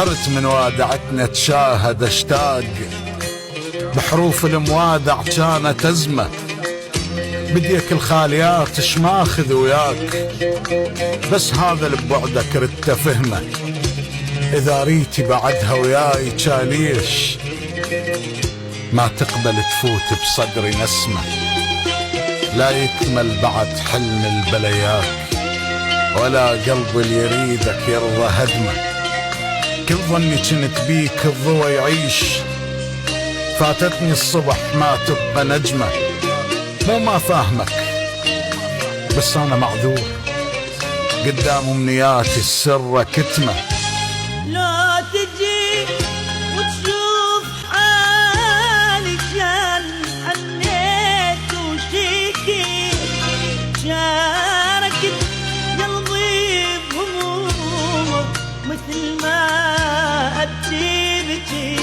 سهرت من وادعتنا تشاهد اشتاق، بحروف الموادع كانت أزمة، بديك الخاليات اش ماخذ وياك، بس هذا اللي ببعدك ردت فهمه، إذا ريتي بعدها وياي تشاليش، ما تقبل تفوت بصدري نسمة، لا يكمل بعد حلم البليات، ولا قلبي اللي يريدك يرضى هدمه، كل ظني كنت بيك الضوى يعيش، فاتتني الصبح ما تبقى نجمة، مو ما فاهمك بس أنا معذور، قدام أمنياتي السر كتمة. لا تجي وتشوف حالي كان حنيت وشيكي، شاركت قلبي بهمومك مثل ما أبكي بكي،